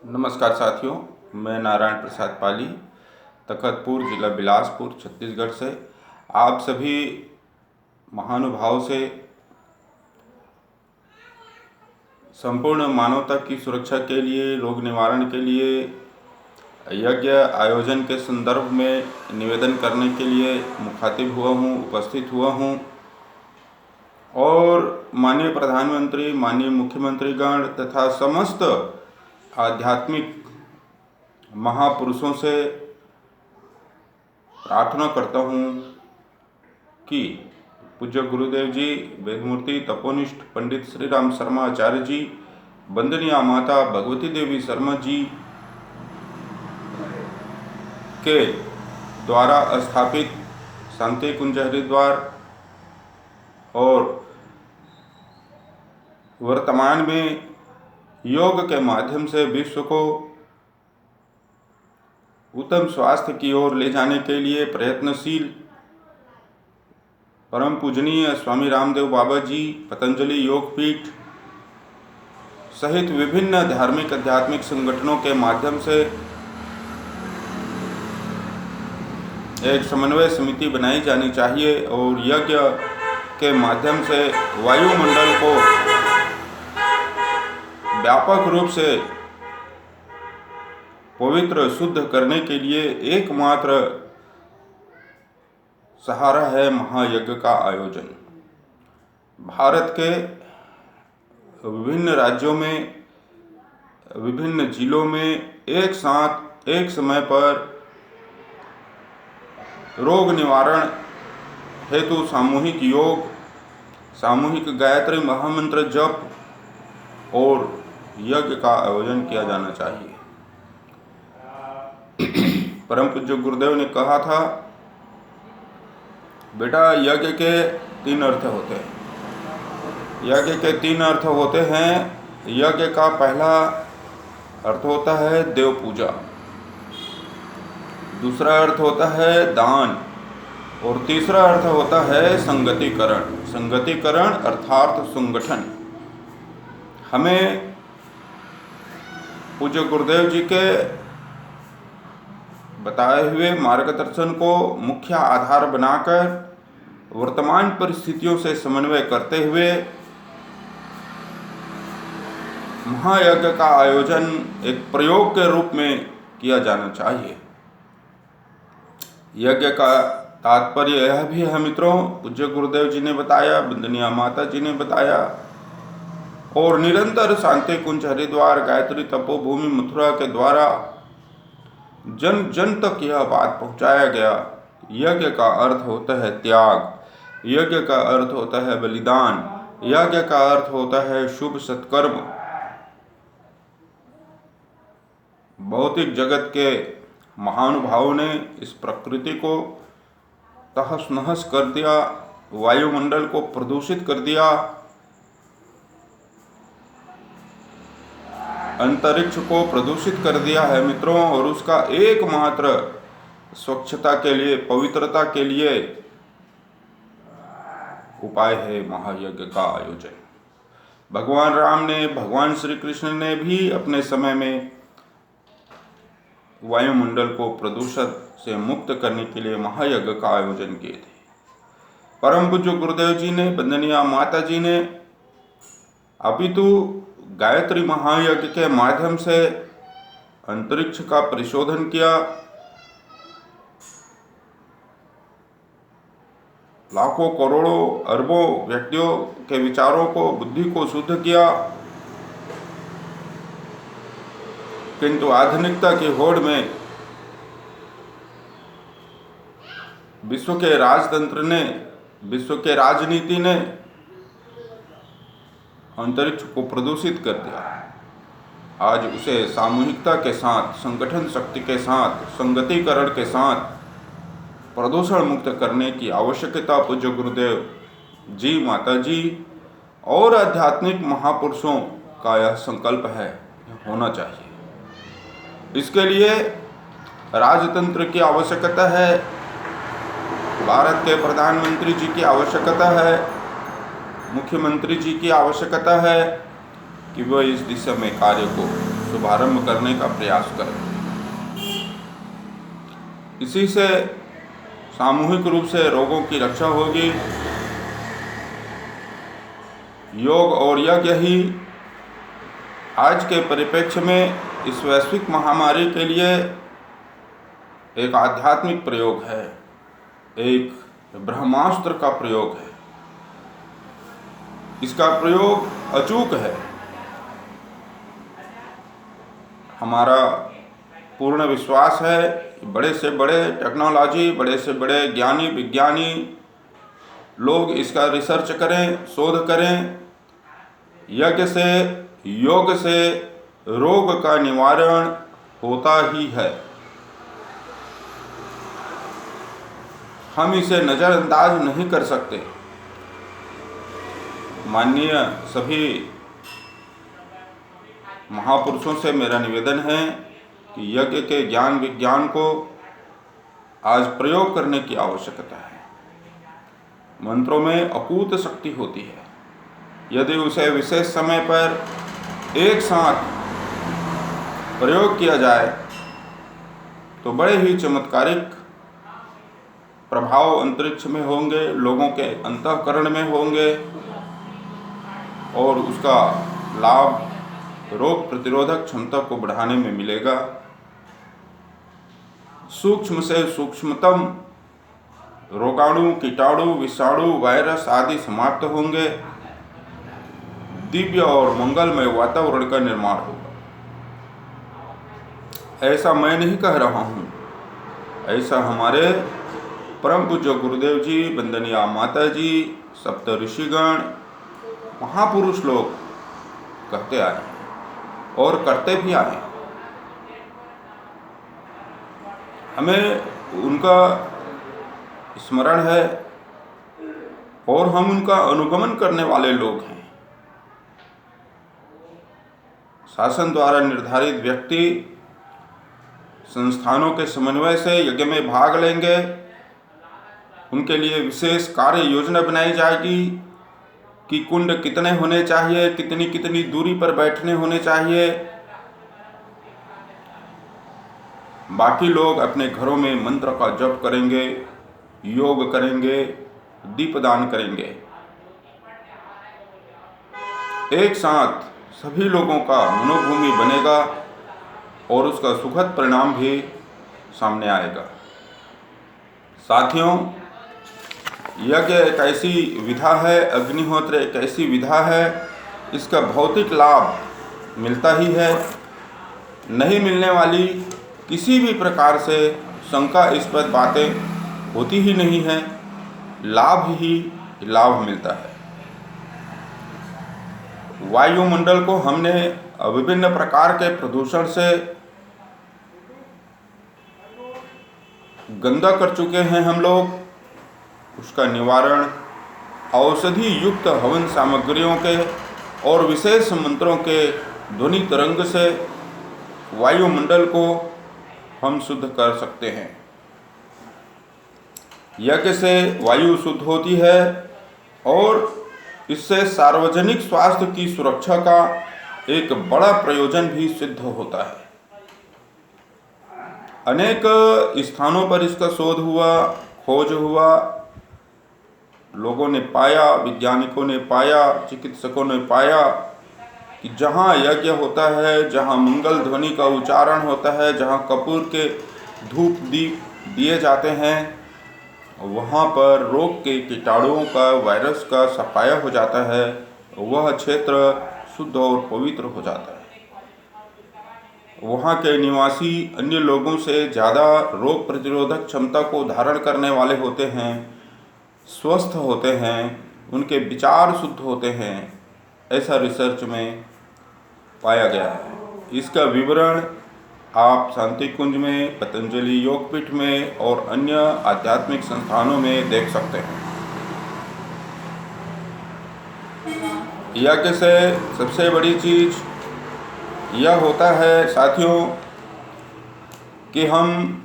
नमस्कार साथियों, मैं नारायण प्रसाद पाली, तखतपुर जिला बिलासपुर छत्तीसगढ़ से आप सभी महानुभाव से संपूर्ण मानवता की सुरक्षा के लिए, रोग निवारण के लिए यज्ञ आयोजन के संदर्भ में निवेदन करने के लिए मुखातिब हुआ हूँ, उपस्थित हुआ हूँ और माननीय प्रधानमंत्री, माननीय मुख्यमंत्रीगण तथा समस्त आध्यात्मिक महापुरुषों से प्रार्थना करता हूँ कि पूज्य गुरुदेव जी, वेदमूर्ति तपोनिष्ठ पंडित श्री राम शर्मा आचार्य जी, वंदनीय माता भगवती देवी शर्मा जी के द्वारा स्थापित शांति कुंज हरिद्वार और वर्तमान में योग के माध्यम से विश्व को उत्तम स्वास्थ्य की ओर ले जाने के लिए प्रयत्नशील परम पूजनीय स्वामी रामदेव बाबा जी, पतंजलि योग पीठ सहित विभिन्न धार्मिक आध्यात्मिक संगठनों के माध्यम से एक समन्वय समिति बनाई जानी चाहिए और यज्ञ के माध्यम से वायुमंडल को व्यापक रूप से पवित्र शुद्ध करने के लिए एकमात्र सहारा है महायज्ञ का आयोजन। भारत के विभिन्न राज्यों में, विभिन्न जिलों में एक साथ एक समय पर रोग निवारण हेतु सामूहिक योग, सामूहिक गायत्री महामंत्र जप और यज्ञ का आयोजन किया जाना चाहिए। परम पूज्य गुरुदेव ने कहा था, बेटा यज्ञ के 3 अर्थ होते हैं। यज्ञ के 3 अर्थ होते हैं। यज्ञ का पहला अर्थ होता है देव पूजा, दूसरा अर्थ होता है दान और तीसरा अर्थ होता है संगतिकरण। संगतिकरण अर्थात संगठन। हमें पूज्य गुरुदेव जी के बताए हुए मार्गदर्शन को मुख्य आधार बनाकर वर्तमान परिस्थितियों से समन्वय करते हुए महायज्ञ का आयोजन एक प्रयोग के रूप में किया जाना चाहिए। यज्ञ का तात्पर्य यह भी है मित्रों, पूज्य गुरुदेव जी ने बताया, वंदनीय माता जी ने बताया और निरंतर शांति कुंज हरिद्वार गायत्री तपोभूमि मथुरा के द्वारा जन जन तक यह बात पहुंचाया गया। यज्ञ का अर्थ होता है त्याग, यज्ञ का अर्थ होता है बलिदान, यज्ञ का अर्थ होता है शुभ सत्कर्म। भौतिक जगत के महानुभावों ने इस प्रकृति को तहस नहस कर दिया, वायुमंडल को प्रदूषित कर दिया, अंतरिक्ष को प्रदूषित कर दिया है मित्रों। और उसका एकमात्र स्वच्छता के लिए, पवित्रता के लिए उपाय है महायज्ञ का आयोजन। भगवान राम ने, भगवान श्री कृष्ण ने भी अपने समय में वायुमंडल को प्रदूषण से मुक्त करने के लिए महायज्ञ का आयोजन किए थे। परम पूज्य गुरुदेव जी ने, वंदनीय माता जी ने अपितु गायत्री महायज्ञ के माध्यम से अंतरिक्ष का परिशोधन किया, लाखों करोड़ों अरबों व्यक्तियों के विचारों को, बुद्धि को शुद्ध किया। किंतु आधुनिकता की होड़ में विश्व के राजतंत्र ने, विश्व के राजनीति ने अंतरिक्ष को प्रदूषित कर दिया। आज उसे सामूहिकता के साथ, संगठन शक्ति के साथ, संगतिकरण के साथ प्रदूषण मुक्त करने की आवश्यकता पूज्य गुरुदेव जी, माता जी और आध्यात्मिक महापुरुषों का यह संकल्प है, होना चाहिए। इसके लिए राजतंत्र की आवश्यकता है, भारत के प्रधानमंत्री जी की आवश्यकता है, मुख्यमंत्री जी की आवश्यकता है कि वह इस दिशा में कार्य को शुभारंभ करने का प्रयास करें। इसी से सामूहिक रूप से रोगों की रक्षा होगी। योग और यज्ञ ही आज के परिप्रेक्ष्य में इस वैश्विक महामारी के लिए एक आध्यात्मिक प्रयोग है, एक ब्रह्मास्त्र का प्रयोग है। इसका प्रयोग अचूक है। हमारा पूर्ण विश्वास है कि बड़े से बड़े टेक्नोलॉजी, बड़े से बड़े ज्ञानी विज्ञानी लोग इसका रिसर्च करें, शोध करें। यज्ञ से, योग से रोग का निवारण होता ही है। हम इसे नज़रअंदाज नहीं कर सकते। माननीय सभी महापुरुषों से मेरा निवेदन है कि यज्ञ के ज्ञान विज्ञान को आज प्रयोग करने की आवश्यकता है। मंत्रों में अकूत शक्ति होती है। यदि उसे विशेष समय पर एक साथ प्रयोग किया जाए तो बड़े ही चमत्कारिक प्रभाव अंतरिक्ष में होंगे, लोगों के अंतःकरण में होंगे और उसका लाभ रोग प्रतिरोधक क्षमता को बढ़ाने में मिलेगा। सूक्ष्म से सूक्ष्मतम रोगाणु, कीटाणु, विषाणु, वायरस आदि समाप्त होंगे। दिव्य और मंगलमय वातावरण का निर्माण होगा। ऐसा मैं नहीं कह रहा हूँ, ऐसा हमारे परम पूज्य गुरुदेव जी, वंदनीय माता जी, सप्त ऋषिगण, महापुरुष लोग कहते आए हैं और करते भी आए हैं। हमें उनका स्मरण है और हम उनका अनुगमन करने वाले लोग हैं। शासन द्वारा निर्धारित व्यक्ति संस्थानों के समन्वय से यज्ञ में भाग लेंगे। उनके लिए विशेष कार्य योजना बनाई जाएगी कि कुंड कितने होने चाहिए, कितनी कितनी दूरी पर बैठने होने चाहिए। बाकी लोग अपने घरों में मंत्र का जप करेंगे, योग करेंगे, दीपदान करेंगे। एक साथ सभी लोगों का मनोभूमि बनेगा और उसका सुखद परिणाम भी सामने आएगा। साथियों, यज्ञ एक ऐसी विधा है, अग्निहोत्र एक ऐसी विधा है, इसका भौतिक लाभ मिलता ही है। नहीं मिलने वाली किसी भी प्रकार से शंकास्पद बातें होती ही नहीं है। लाभ ही लाभ मिलता है। वायुमंडल को हमने विभिन्न प्रकार के प्रदूषण से गंदा कर चुके हैं हम लोग। उसका निवारण औषधि युक्त हवन सामग्रियों के और विशेष मंत्रों के ध्वनि तरंग से वायुमंडल को हम शुद्ध कर सकते हैं। यज्ञ से वायु शुद्ध होती है और इससे सार्वजनिक स्वास्थ्य की सुरक्षा का एक बड़ा प्रयोजन भी सिद्ध होता है। अनेक स्थानों पर इसका शोध हुआ, खोज हुआ। लोगों ने पाया, वैज्ञानिकों ने पाया, चिकित्सकों ने पाया कि जहाँ यज्ञ होता है, जहाँ मंगल ध्वनि का उच्चारण होता है, जहाँ कपूर के धूप दीप दिए जाते हैं, वहाँ पर रोग के कीटाणुओं का, वायरस का सफाया हो जाता है। वह क्षेत्र शुद्ध और पवित्र हो जाता है। वहाँ के निवासी अन्य लोगों से ज़्यादा रोग प्रतिरोधक क्षमता को धारण करने वाले होते हैं, स्वस्थ होते हैं, उनके विचार शुद्ध होते हैं। ऐसा रिसर्च में पाया गया है। इसका विवरण आप शांति कुंज में, पतंजलि योगपीठ में और अन्य आध्यात्मिक संस्थानों में देख सकते हैं। यज्ञ से सबसे बड़ी चीज़ यह होता है साथियों कि हम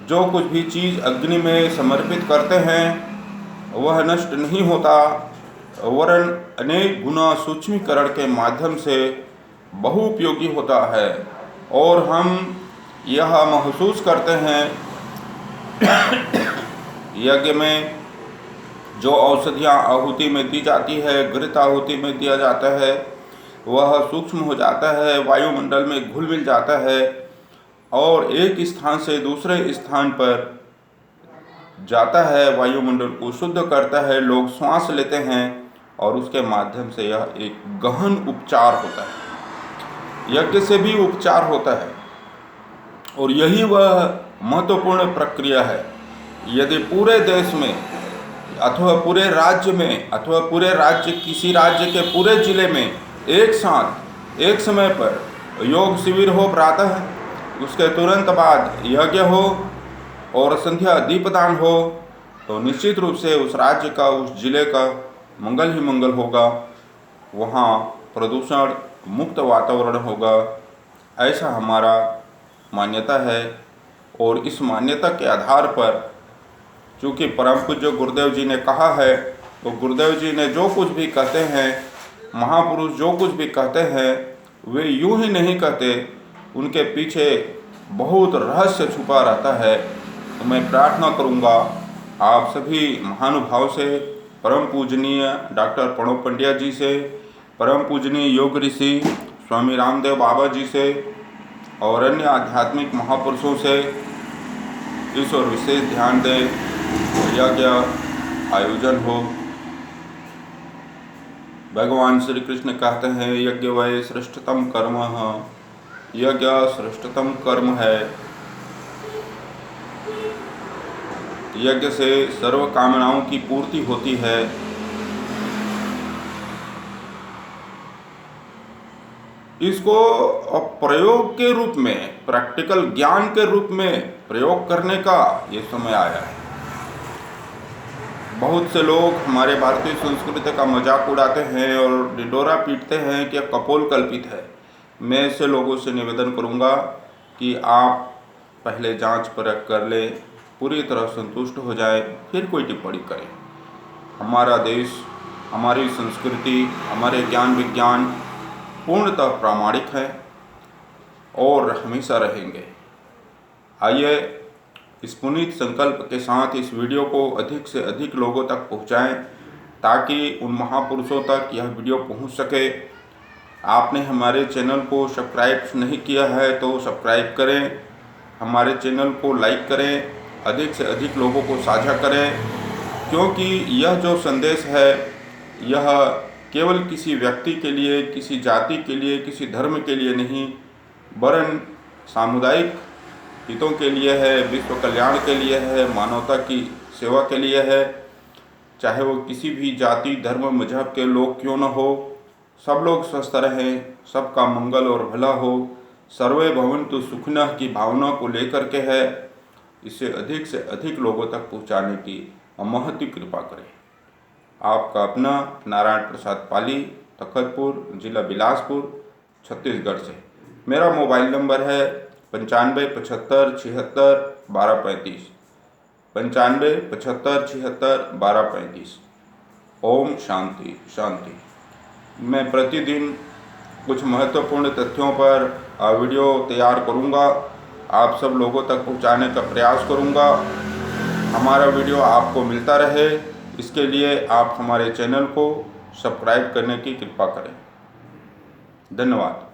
जो कुछ भी चीज़ अग्नि में समर्पित करते हैं वह नष्ट नहीं होता, वरन अनेक गुना सूक्ष्मीकरण के माध्यम से बहुउपयोगी होता है और हम यह महसूस करते हैं यज्ञ में जो औषधियाँ आहुति में दी जाती है, घृत आहुति में दिया जाता है, वह सूक्ष्म हो जाता है, वायुमंडल में घुल मिल जाता है और एक स्थान से दूसरे स्थान पर जाता है, वायुमंडल को शुद्ध करता है, लोग श्वास लेते हैं और उसके माध्यम से यह एक गहन उपचार होता है। यज्ञ से भी उपचार होता है और यही वह महत्वपूर्ण प्रक्रिया है। यदि पूरे देश में अथवा पूरे राज्य में अथवा पूरे राज्य किसी राज्य के पूरे जिले में एक साथ एक समय पर योग शिविर हो प्रातः, उसके तुरंत बाद यज्ञ हो और संध्या दीपदान हो, तो निश्चित रूप से उस राज्य का, उस जिले का मंगल ही मंगल होगा। वहाँ प्रदूषण मुक्त वातावरण होगा, ऐसा हमारा मान्यता है। और इस मान्यता के आधार पर चूँकि परम पूज्य गुरुदेव जी ने कहा है, तो गुरुदेव जी ने जो कुछ भी कहते हैं, महापुरुष जो कुछ भी कहते हैं, वे यूं ही नहीं कहते, उनके पीछे बहुत रहस्य छुपा रहता है। तो मैं प्रार्थना करूंगा आप सभी महानुभाव से, परम पूजनीय डॉक्टर प्रणव पंड्या जी से, परम पूजनीय योग ऋषि स्वामी रामदेव बाबा जी से और अन्य आध्यात्मिक महापुरुषों से इस ओर विशेष ध्यान दें, यज्ञ आयोजन हो। भगवान श्री कृष्ण कहते हैं, यज्ञ वै श्रेष्ठतम कर्म है, यज्ञ श्रेष्ठतम कर्म है। यज्ञ से सर्व कामनाओं की पूर्ति होती है। इसको प्रयोग के रूप में, प्रैक्टिकल ज्ञान के रूप में प्रयोग करने का ये समय आया है। बहुत से लोग हमारे भारतीय संस्कृति का मजाक उड़ाते हैं और ढिंढोरा पीटते हैं कि कपोल कल्पित है। मैं ऐसे लोगों से निवेदन करूंगा कि आप पहले जांच परख कर लें, पूरी तरह संतुष्ट हो जाए, फिर कोई टिप्पणी करें। हमारा देश, हमारी संस्कृति, हमारे ज्ञान विज्ञान पूर्णतः प्रामाणिक है और हमेशा रहेंगे। आइए इस पुनीत संकल्प के साथ इस वीडियो को अधिक से अधिक लोगों तक पहुंचाएं, ताकि उन महापुरुषों तक यह वीडियो पहुंच सके। आपने हमारे चैनल को सब्सक्राइब नहीं किया है तो सब्सक्राइब करें, हमारे चैनल को लाइक करें, अधिक से अधिक लोगों को साझा करें, क्योंकि यह जो संदेश है यह केवल किसी व्यक्ति के लिए, किसी जाति के लिए, किसी धर्म के लिए नहीं, वरन सामुदायिक हितों के लिए है, विश्व कल्याण के लिए है, मानवता की सेवा के लिए है। चाहे वो किसी भी जाति, धर्म, मजहब के लोग क्यों न हो, सब लोग स्वस्थ रहें, सबका मंगल और भला हो, सर्वे भवन्तु सुखिनः की भावना को लेकर के है। इसे अधिक से अधिक लोगों तक पहुंचाने की महती कृपा करें। आपका अपना नारायण प्रसाद पाली, तखतपुर, जिला बिलासपुर, छत्तीसगढ़ से। मेरा मोबाइल नंबर है 95 75 76 12 35, 95 75 76 12 35। ओम शांति शांति। मैं प्रतिदिन कुछ महत्वपूर्ण तथ्यों पर वीडियो तैयार करूंगा, आप सब लोगों तक पहुंचाने का प्रयास करूंगा। हमारा वीडियो आपको मिलता रहे, इसके लिए आप हमारे चैनल को सब्सक्राइब करने की कृपा करें। धन्यवाद।